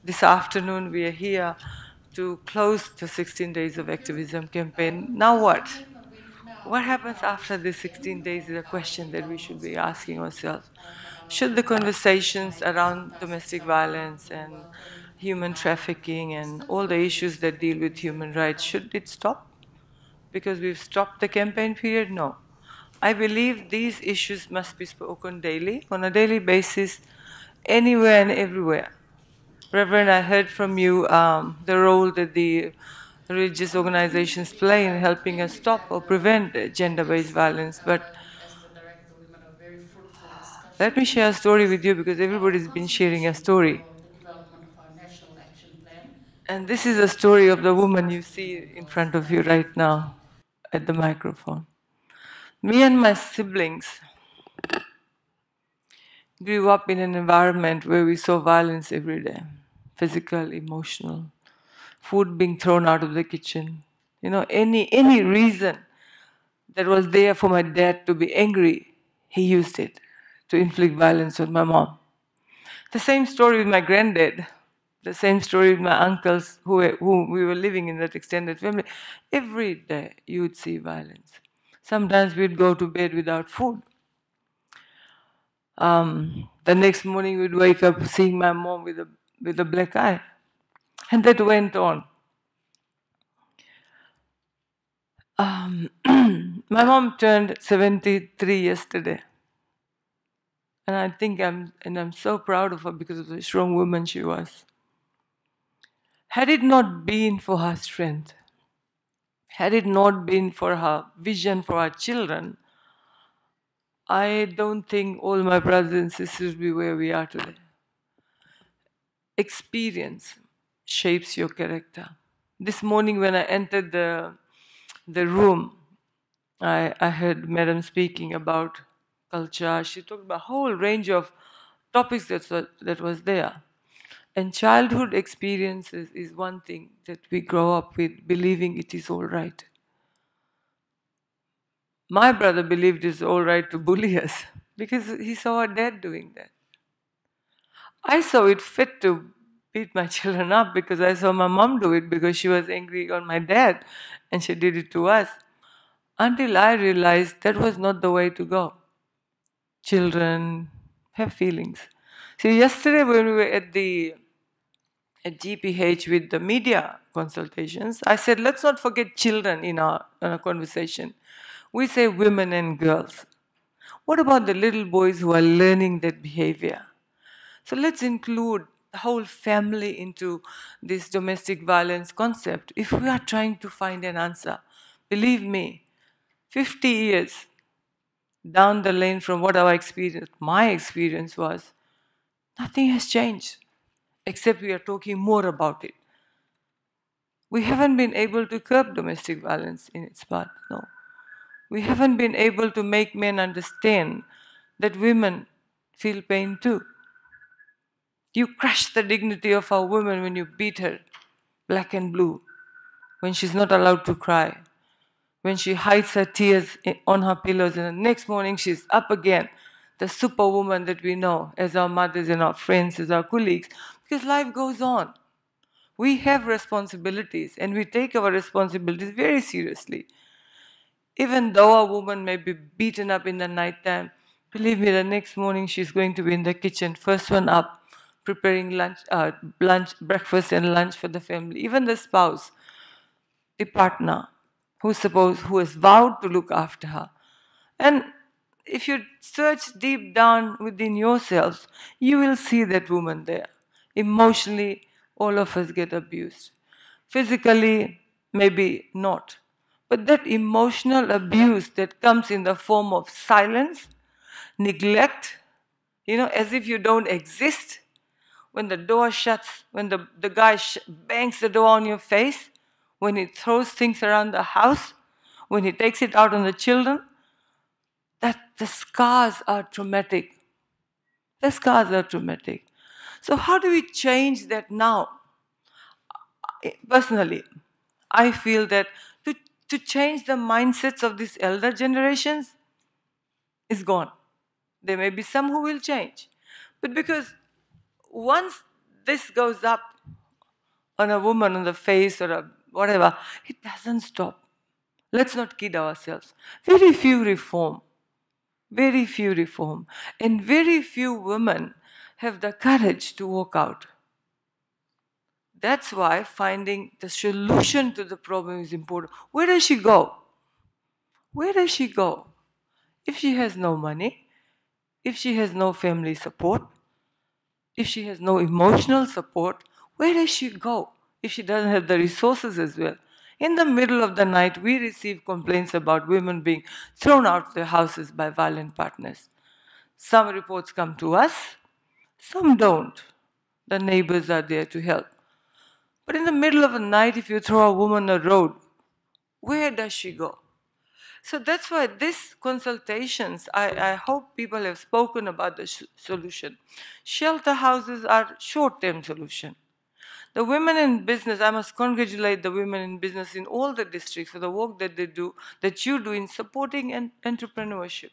this afternoon we are here to close the 16 Days of Activism Campaign. Now what? What happens after the 16 days is a question that we should be asking ourselves. Should the conversations around domestic violence and human trafficking and all the issues that deal with human rights, should it stop? Because we've stopped the campaign period? No. I believe these issues must be spoken daily, on a daily basis, anywhere and everywhere. Reverend, I heard from you the role that the religious organizations play in helping us stop or prevent gender-based violence. But let me share a story with you because everybody's been sharing a story. And this is a story of the woman you see in front of you right now at the microphone. Me and my siblings grew up in an environment where we saw violence every day, physical, emotional, food being thrown out of the kitchen. You know, any reason that was there for my dad to be angry, he used it to inflict violence on my mom. The same story with my granddad, the same story with my uncles who we were living in that extended family. Every day you would see violence. Sometimes we'd go to bed without food. The next morning we'd wake up seeing my mom with a black eye. And that went on. My mom turned 73 yesterday. And I think I'm so proud of her because of the strong woman she was. Had it not been for her strength, had it not been for her vision for our children, I don't think all my brothers and sisters would be where we are today. Experience shapes your character. This morning when I entered the room, I heard Madam speaking about culture. She talked about a whole range of topics that was there. And childhood experiences is one thing that we grow up with, believing it is all right. My brother believed it's all right to bully us because he saw our dad doing that. I saw it fit to beat my children up because I saw my mom do it because she was angry on my dad and she did it to us. Until I realized that was not the way to go. Children have feelings. See, yesterday when we were at GPH with the media consultations, I said, let's not forget children in our conversation. We say women and girls. What about the little boys who are learning that behavior? So let's include the whole family into this domestic violence concept if we are trying to find an answer. Believe me, 50 years down the lane from what my experience was, nothing has changed, except we are talking more about it. We haven't been able to curb domestic violence in its part, no. We haven't been able to make men understand that women feel pain too. You crush the dignity of a woman when you beat her black and blue, when she's not allowed to cry, when she hides her tears on her pillows, and the next morning she's up again, the superwoman that we know as our mothers and our friends, as our colleagues, because life goes on. We have responsibilities, and we take our responsibilities very seriously. Even though a woman may be beaten up in the night time, believe me, the next morning she's going to be in the kitchen, first one up, preparing breakfast and lunch for the family. Even the spouse, the partner, who has vowed to look after her. And if you search deep down within yourselves, you will see that woman there. Emotionally, all of us get abused. Physically, maybe not. But that emotional abuse that comes in the form of silence, neglect, as if you don't exist, when the door shuts, when the guy bangs the door on your face, when he throws things around the house, when he takes it out on the children, that the scars are traumatic. The scars are traumatic. So how do we change that now? Personally, I feel that to change the mindsets of these elder generations is gone. There may be some who will change. But because once this goes up, on a woman on the face or whatever, it doesn't stop. Let's not kid ourselves. Very few reform. Very few reform. And very few women have the courage to walk out. That's why finding the solution to the problem is important. Where does she go? Where does she go? If she has no money, if she has no family support, if she has no emotional support, where does she go if she doesn't have the resources as well? In the middle of the night, we receive complaints about women being thrown out of their houses by violent partners. Some reports come to us, some don't. The neighbors are there to help. But in the middle of the night, if you throw a woman on the road, where does she go? So that's why these consultations, I hope people have spoken about the solution. Shelter houses are short-term solution. The women in business, I must congratulate the women in business in all the districts for the work that they do, that you do in supporting entrepreneurship.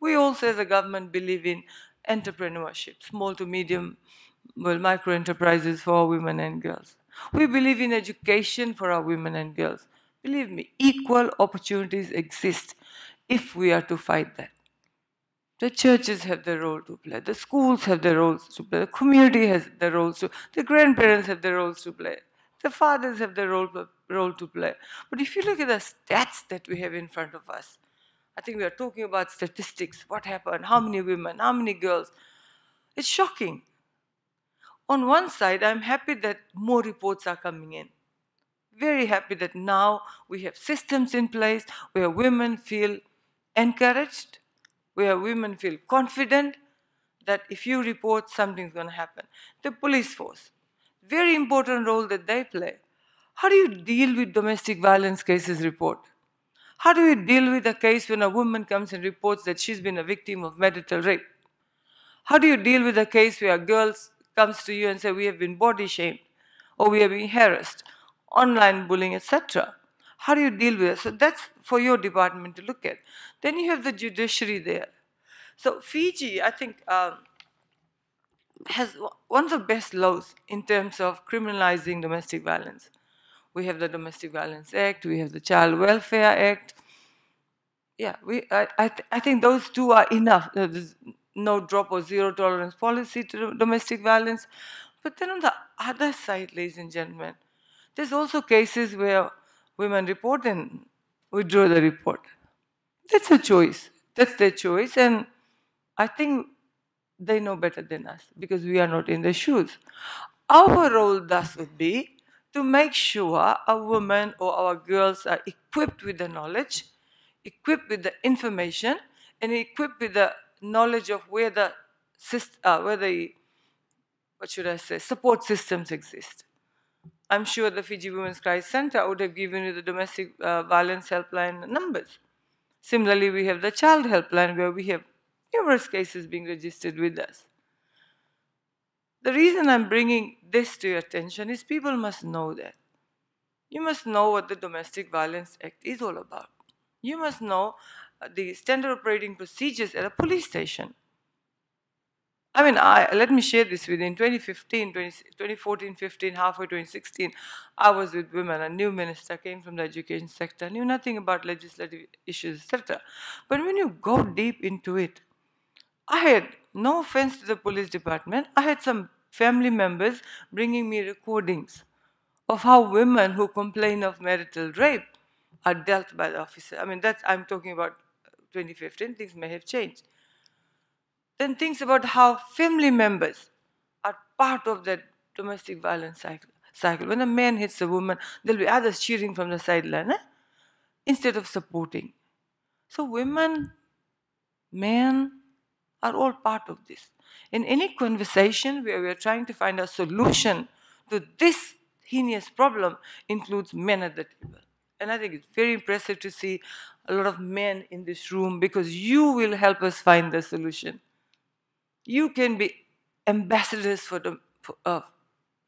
We also as a government believe in entrepreneurship, small to medium, micro enterprises for our women and girls. We believe in education for our women and girls. Believe me, equal opportunities exist if we are to fight that. The churches have their role to play, the schools have their roles to play, the community has their roles to play, the grandparents have their roles to play, the fathers have their role to play. But if you look at the stats that we have in front of us, I think we are talking about statistics, what happened, how many women, how many girls. It's shocking. On one side, I'm happy that more reports are coming in. Very happy that now we have systems in place where women feel encouraged, where women feel confident that if you report, something's going to happen. The police force, very important role that they play. How do you deal with domestic violence cases report? How do you deal with a case when a woman comes and reports that she's been a victim of marital rape? How do you deal with a case where a girl comes to you and says, we have been body shamed, or we have been harassed, online bullying, etc.? How do you deal with it? So that's for your department to look at. Then you have the judiciary there. So Fiji, I think, has one of the best laws in terms of criminalizing domestic violence. We have the Domestic Violence Act, we have the Child Welfare Act. Yeah, I think those two are enough. There's no drop or zero tolerance policy to domestic violence. But then on the other side, ladies and gentlemen, there's also cases where women report and withdraw the report. That's a choice. That's their choice. And I think they know better than us because we are not in their shoes. Our role thus would be to make sure a woman or our girls are equipped with the knowledge, equipped with the information, and equipped with the knowledge of where the what should I say, support systems exist. I'm sure the Fiji Women's Crisis Center would have given you the domestic violence helpline numbers. Similarly, we have the child helpline where we have numerous cases being registered with us. The reason I'm bringing this to your attention is people must know that. You must know what the Domestic Violence Act is all about. You must know the standard operating procedures at a police station. I mean, let me share this with you. In 2014, 15, halfway 2016, I was with women. A new minister came from the education sector, knew nothing about legislative issues, etc. But when you go deep into it, I had, no offense to the police department, I had some family members bringing me recordings of how women who complain of marital rape are dealt by the officer. I mean, I'm talking about 2015, things may have changed. Then things about how family members are part of that domestic violence cycle. When a man hits a woman, there'll be others cheering from the sideline, instead of supporting. So women, men are all part of this. In any conversation where we are trying to find a solution to this heinous problem includes men at the table. And I think it's very impressive to see a lot of men in this room because you will help us find the solution. You can be ambassadors for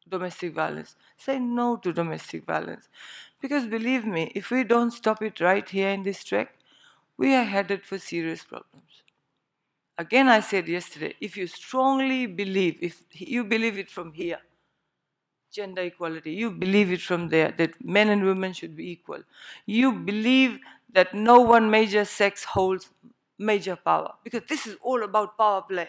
domestic violence. Say no to domestic violence. Because believe me, if we don't stop it right here in this track, we are headed for serious problems. Again, I said yesterday, if you strongly believe, if you believe it from here, gender equality. You believe it from there, that men and women should be equal. You believe that no one major sex holds major power, because this is all about power play.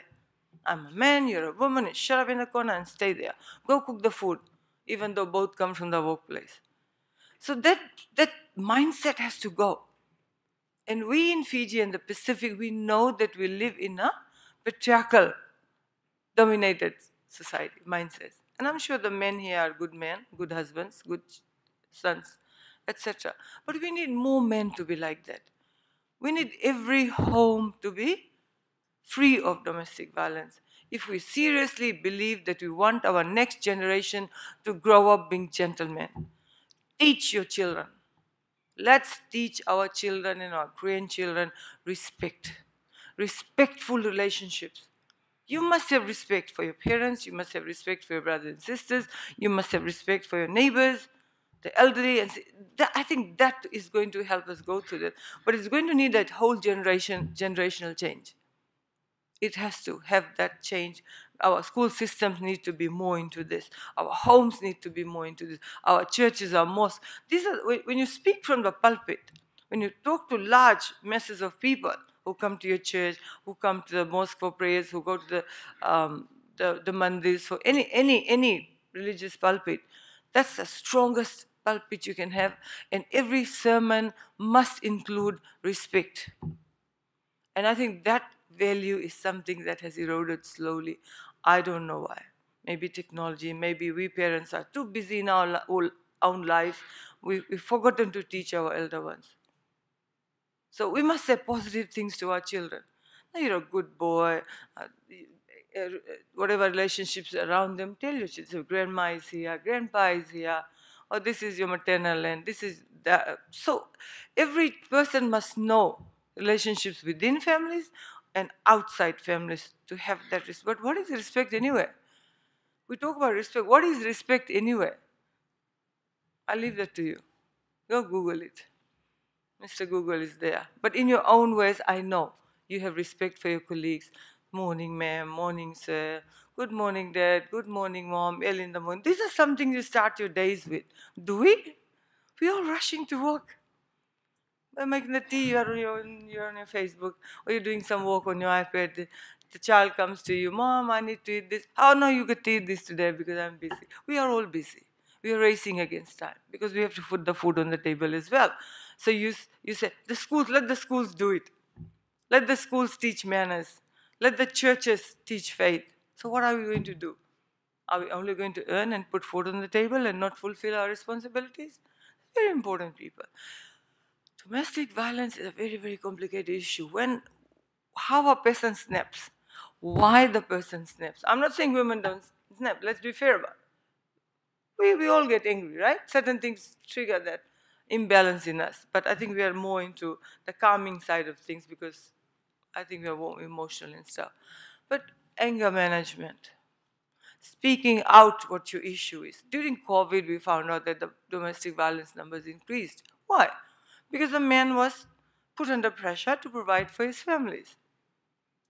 I'm a man, you're a woman, and shut up in the corner and stay there. Go cook the food, even though both come from the workplace. So that mindset has to go. And we in Fiji and the Pacific, we know that we live in a patriarchal dominated society, mindsets. And I'm sure the men here are good men, good husbands, good sons, etc. But we need more men to be like that. We need every home to be free of domestic violence. If we seriously believe that we want our next generation to grow up being gentlemen, teach your children. Let's teach our children and our grandchildren respect, respectful relationships. You must have respect for your parents, you must have respect for your brothers and sisters, you must have respect for your neighbors, the elderly, and I think that is going to help us go through that. But it's going to need that whole generational change. It has to have that change. Our school systems need to be more into this. Our homes need to be more into this. Our churches, our mosques. These are, when you speak from the pulpit, when you talk to large masses of people who come to your church, who come to the mosque for prayers, who go to the mandirs, for any religious pulpit, that's the strongest pulpit you can have. And every sermon must include respect. And I think that value is something that has eroded slowly. I don't know why. Maybe technology, maybe we parents are too busy in our own lives. We've forgotten to teach our elder ones. So we must say positive things to our children. Now, you're a good boy. Whatever relationships around them, tell your children, grandma is here, grandpa is here, or this is your maternal and this is that. So every person must know relationships within families and outside families to have that respect. But what is respect anyway? We talk about respect. What is respect anyway? I leave that to you. Go Google it. Mr. Google is there. But in your own ways, I know you have respect for your colleagues. Morning, ma'am. Morning, sir. Good morning, dad. Good morning, mom. Early in the morning. These are something you start your days with. Do we? We are rushing to work. By making the tea, you're on your Facebook, or you're doing some work on your iPad. The child comes to you, Mom, I need to eat this. Oh, no, you get to eat this today because I'm busy. We are all busy. We are racing against time because we have to put the food on the table as well. So you say, the schools, let the schools do it. Let the schools teach manners. Let the churches teach faith. So what are we going to do? Are we only going to earn and put food on the table and not fulfill our responsibilities? Very important, people. Domestic violence is a very, very complicated issue. How a person snaps, why the person snaps. I'm not saying women don't snap. Let's be fair about it. We all get angry, right? Certain things trigger that imbalance in us. But I think we are more into the calming side of things because I think we are more emotional and stuff. But anger management, speaking out what your issue is. During COVID, we found out that the domestic violence numbers increased. Why? Because the man was put under pressure to provide for his families.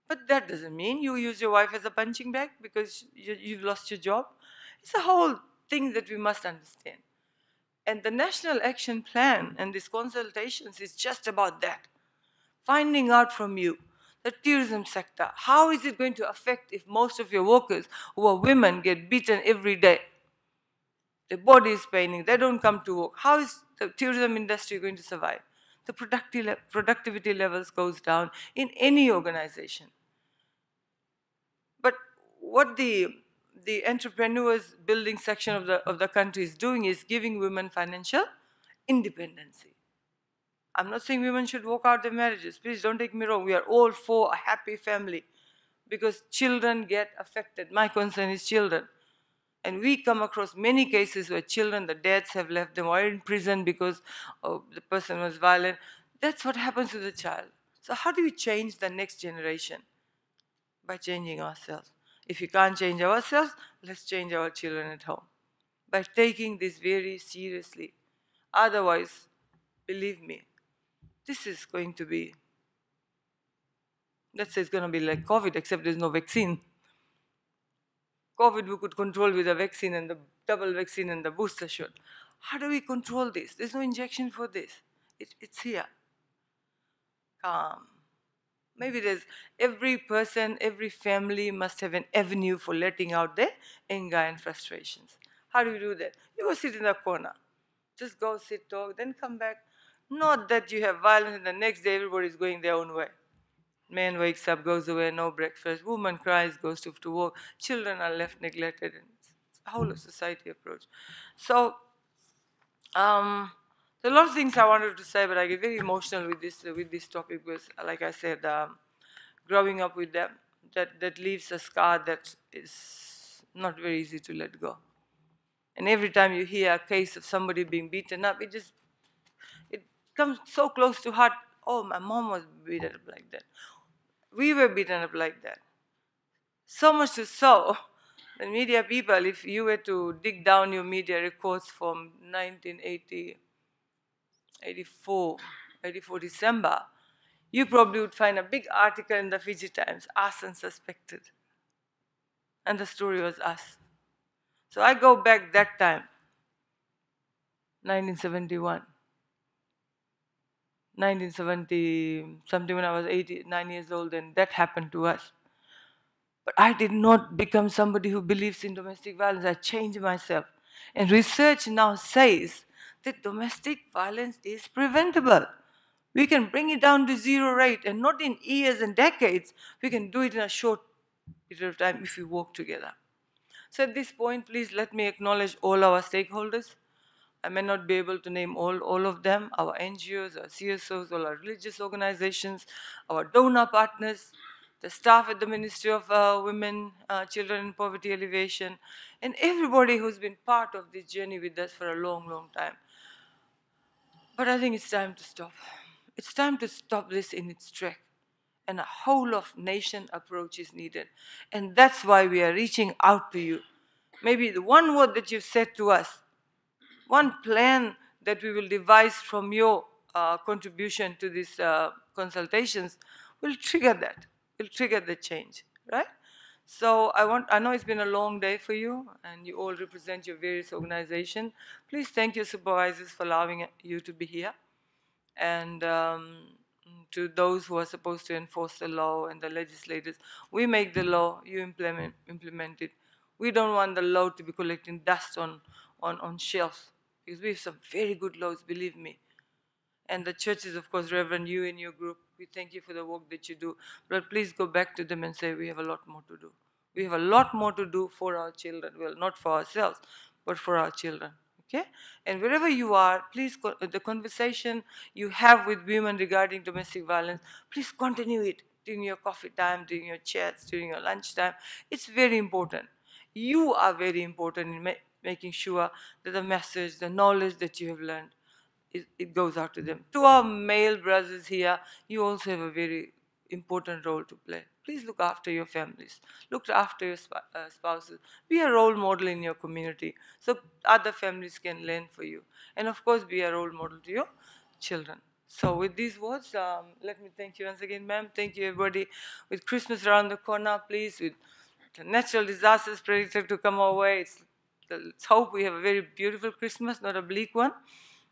But that doesn't mean you use your wife as a punching bag because you've lost your job. It's a whole thing that we must understand. And the National Action Plan and these consultations is just about that. Finding out from you the tourism sector, how is it going to affect if most of your workers who are women get beaten every day? Their body is paining, they don't come to work. How is the tourism industry going to survive? The productivity levels goes down in any organization. But what the entrepreneurs building section of the country is doing is giving women financial independence. I'm not saying women should walk out their marriages. Please don't take me wrong. We are all for a happy family because children get affected. My concern is children. And we come across many cases where children, the dads have left them or are in prison because the person was violent. That's what happens to the child. So how do we change the next generation? By changing ourselves. If we can't change ourselves, let's change our children at home. By taking this very seriously. Otherwise, believe me, this is going to be, let's say it's going to be like COVID, except there's no vaccine. COVID we could control with a vaccine and the double vaccine and the booster shot. How do we control this? There's no injection for this. It's here. Calm. Maybe there's every person, every family must have an avenue for letting out their anger and frustrations. How do you do that? You go sit in the corner. Just go sit, talk, then come back. Not that you have violence and the next day everybody's going their own way. Man wakes up, goes away, no breakfast. Woman cries, goes to work. Children are left neglected. And it's a whole of society approach. So, there are a lot of things I wanted to say, but I get very emotional with this topic because, like I said, growing up with them, that leaves a scar that is not very easy to let go. And every time you hear a case of somebody being beaten up, it comes so close to heart. Oh, my mom was beaten up like that. We were beaten up like that. So much so, the media people, if you were to dig down your media records from 1984 December, you probably would find a big article in the Fiji Times, us unsuspected. And the story was us. So I go back that time, 1971. 1970 something, when I was 9 years old, and that happened to us. But I did not become somebody who believes in domestic violence. I changed myself. And research now says that domestic violence is preventable. We can bring it down to zero rate, and not in years and decades. We can do it in a short period of time if we work together. So at this point, please let me acknowledge all our stakeholders. I may not be able to name all of them, our NGOs, our CSOs, all our religious organizations, our donor partners, the staff at the Ministry of Women, Children and Poverty Alleviation, and everybody who's been part of this journey with us for a long, long time. But I think it's time to stop. It's time to stop this in its track. And a whole of nation approach is needed. And that's why we are reaching out to you. Maybe the one word that you've said to us, one plan that we will devise from your contribution to these consultations will trigger that, will trigger the change, right? So I know it's been a long day for you, and you all represent your various organizations. Please thank your supervisors for allowing you to be here. And to those who are supposed to enforce the law and the legislators, we make the law, you implement it. We don't want the law to be collecting dust on shelves, because we have some very good laws, believe me. And the churches, of course, Reverend, you and your group, we thank you for the work that you do. But please go back to them and say, we have a lot more to do. We have a lot more to do for our children. Well, not for ourselves, but for our children. Okay? And wherever you are, please, the conversation you have with women regarding domestic violence, please continue it during your coffee time, during your chats, during your lunchtime. It's very important. You are very important in making sure that the message, the knowledge that you have learned, it goes out to them. To our male brothers here, you also have a very important role to play. Please look after your families. Look after your spouses. Be a role model in your community so other families can learn for you. And of course, be a role model to your children. So with these words, let me thank you once again, ma'am. Thank you, everybody. With Christmas around the corner, please, with the natural disasters predicted to come our way, let's hope we have a very beautiful Christmas, not a bleak one.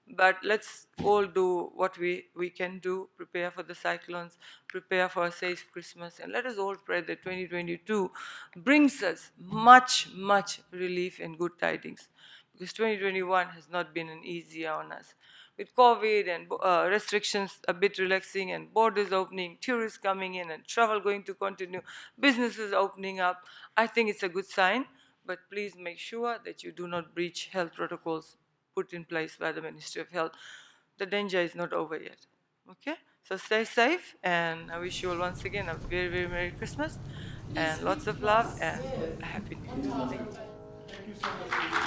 But let's all do what we can do, prepare for the cyclones, prepare for a safe Christmas, and let us all pray that 2022 brings us much, much relief and good tidings. Because 2021 has not been an easy year on us. With COVID and restrictions a bit relaxing and borders opening, tourists coming in and travel going to continue, businesses opening up, I think it's a good sign. But please make sure that you do not breach health protocols put in place by the Ministry of Health. The danger is not over yet. Okay? So stay safe, and I wish you all once again a very, very Merry Christmas and lots of love and a Happy New Year. Thank you. Thank you so much.